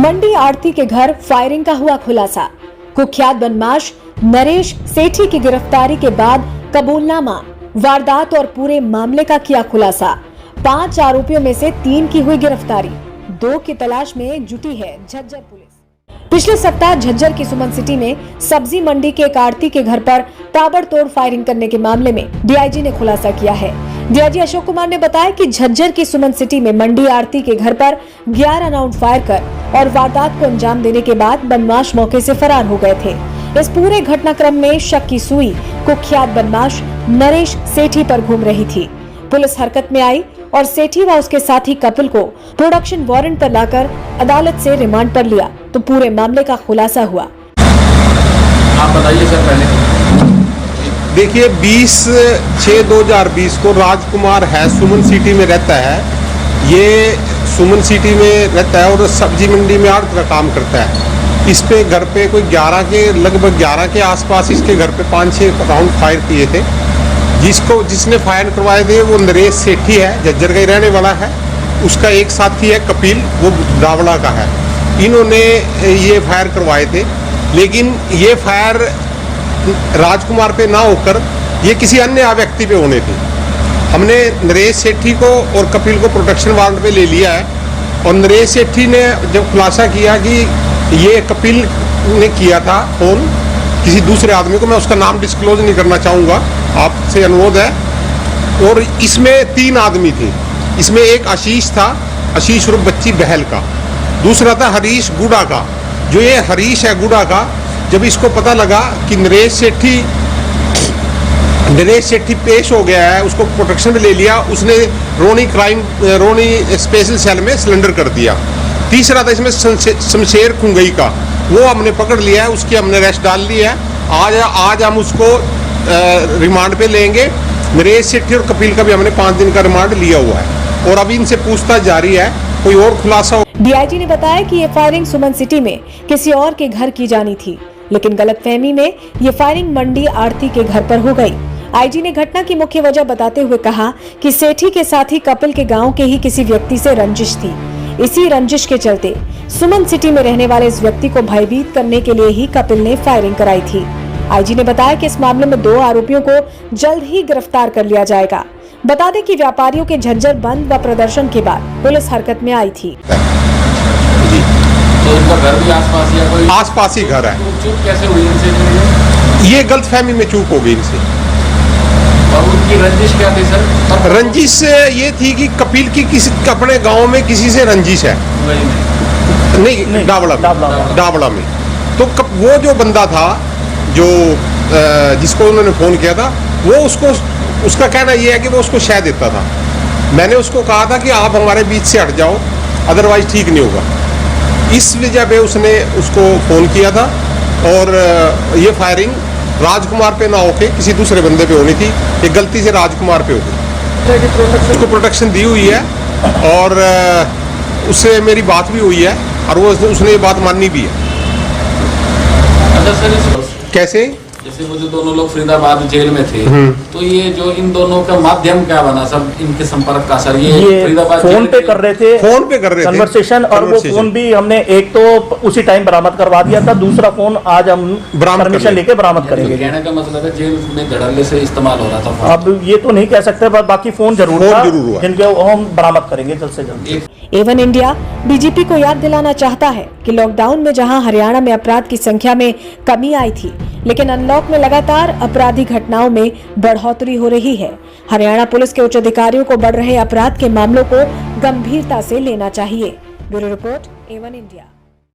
मंडी आरती के घर फायरिंग का हुआ खुलासा। कुख्यात बदमाश नरेश सेठी की गिरफ्तारी के बाद कबूलनामा, वारदात और पूरे मामले का किया खुलासा। 5 आरोपियों में से 3 की हुई गिरफ्तारी, 2 की तलाश में जुटी है झज्जर पुलिस। पिछले सप्ताह झज्जर की सुमन सिटी में सब्जी मंडी के एक आड़ती के घर पर ताबड़तोड़ फायरिंग करने के मामले में डीआईजी ने खुलासा किया है। डीआईजी अशोक कुमार ने बताया कि झज्जर की सुमन सिटी में मंडी आड़ती के घर पर 11 राउंड फायर कर और वारदात को अंजाम देने के बाद बदमाश मौके से फरार हो गए थे। इस पूरे घटनाक्रम में शक की सुई कुख्यात बदमाश नरेश सेठी पर घूम रही थी। पुलिस हरकत में आई और सेठी व उसके साथी कपिल को प्रोडक्शन वारंट पर लाकर अदालत से रिमांड पर लिया तो पूरे मामले का खुलासा हुआ। आप बताइए सर। पहले देखिए 20/6/2020 को राजकुमार है, सुमन सिटी में रहता है। ये सुमन सिटी में रहता है और सब्जी मंडी में आड़त का काम करता है। इस पे घर पे कोई लगभग 11 के आसपास इसके घर पे 5-6 राउंड फायर किए थे। जिसने फायर करवाए थे वो नरेश सेठी है, झज्जर का ही रहने वाला है। उसका एक साथी है कपिल, वो दावड़ा का है। इन्होंने ये फायर करवाए थे, लेकिन ये फायर राजकुमार पे ना होकर ये किसी अन्य व्यक्ति पे होने थे। हमने नरेश सेठी को और कपिल को प्रोटेक्शन वारंट पे ले लिया है और नरेश सेठी ने जब खुलासा किया कि ये कपिल ने किया था फोन किसी दूसरे आदमी को, मैं उसका नाम डिस्क्लोज नहीं करना चाहूँगा, आपसे अनुरोध है। और इसमें 3 आदमी थे। इसमें एक आशीष था, आशीष उर्फ बच्ची बहल का। दूसरा था हरीश गुड़ा का। जो ये हरीश है गुड़ा का, जब इसको पता लगा कि नरेश सेठी पेश हो गया है, उसको प्रोटेक्शन में ले लिया, उसने रोनी स्पेशल सेल में सिलेंडर कर दिया। तीसरा था इसमें शमशेर खुंगई का, वो हमने पकड़ लिया है, उसकी हमने अरेस्ट डाल ली है। आज हम उसको रिमांड पे लेंगे। नरेश सेठी और कपिल का भी हमने 5 दिन का रिमांड लिया हुआ है और अभी इनसे पूछताछ जारी है, कोई और खुलासा। डीआईजी ने बताया कि ये फायरिंग सुमन सिटी में किसी और के घर की जानी थी, लेकिन गलतफहमी में ये फायरिंग मंडी आड़ती के घर पर हो गई। आईजी ने घटना की मुख्य वजह बताते हुए कहा कि सेठी के साथी कपिल के गांव के ही किसी व्यक्ति से रंजिश थी। इसी रंजिश के चलते सुमन सिटी में रहने वाले इस व्यक्ति को भयभीत करने के लिए ही कपिल ने फायरिंग कराई थी। आईजी ने बताया कि इस मामले में 2 आरोपियों को जल्द ही गिरफ्तार कर लिया जाएगा। बता दें कि व्यापारियों के झज्जर बंद व प्रदर्शन के बाद पुलिस हरकत में आई थी। तो उनका घर भी आसपास या कोई आसपास ही घर है। तो चूक कैसे हुई इनसे? ये गलतफहमी में चूक हो गई इनसे। और उनकी रंजिश क्या थी सर? रंजिश ये थी कि कपिल की अपने गांव में किसी से रंजिश है। नहीं, डावड़ा में। तो वो जो बंदा था जो जिसको उन्होंने फोन किया था, वो उसका कहना ये है कि वो उसको शह देता था। मैंने उसको कहा था कि आप हमारे बीच से हट जाओ, अदरवाइज ठीक नहीं होगा। इस वजह पे उसने उसको फोन किया था और ये फायरिंग राजकुमार पे ना होके किसी दूसरे बंदे पे होनी थी। ये गलती से राजकुमार पे हो गई। उसको प्रोटेक्शन दी हुई है और उससे मेरी बात भी हुई है और उसने ये बात मानी भी है। अच्छा सर, कैसे? जैसे वो जो दोनों लोग फरीदाबाद जेल में थे, तो ये जो इन दोनों का माध्यम क्या बना सब इनके संपर्क का सर? ये फरीदाबाद फोन पे कर रहे थे कन्वर्सेशन, और वो फोन भी हमने एक तो उसी टाइम बरामद करवा दिया था, दूसरा फोन आज हम परमिशन लेके बरामद करेंगे। कहने का मतलब है जेल में धड़ल्ले से इस्तेमाल हो रहा था। अब ये तो नहीं कह सकते, बाकी फोन जरूर था जिनके हम बरामद करेंगे जल्द से जल्द। एवन इंडिया डीजीपी को याद दिलाना चाहता है कि लॉकडाउन में जहां हरियाणा में अपराध की संख्या में कमी आई थी, लेकिन अनलॉक में लगातार अपराधी घटनाओं में बढ़ोतरी हो रही है। हरियाणा पुलिस के उच्च अधिकारियों को बढ़ रहे अपराध के मामलों को गंभीरता से लेना चाहिए। ब्यूरो रिपोर्ट, एवन इंडिया।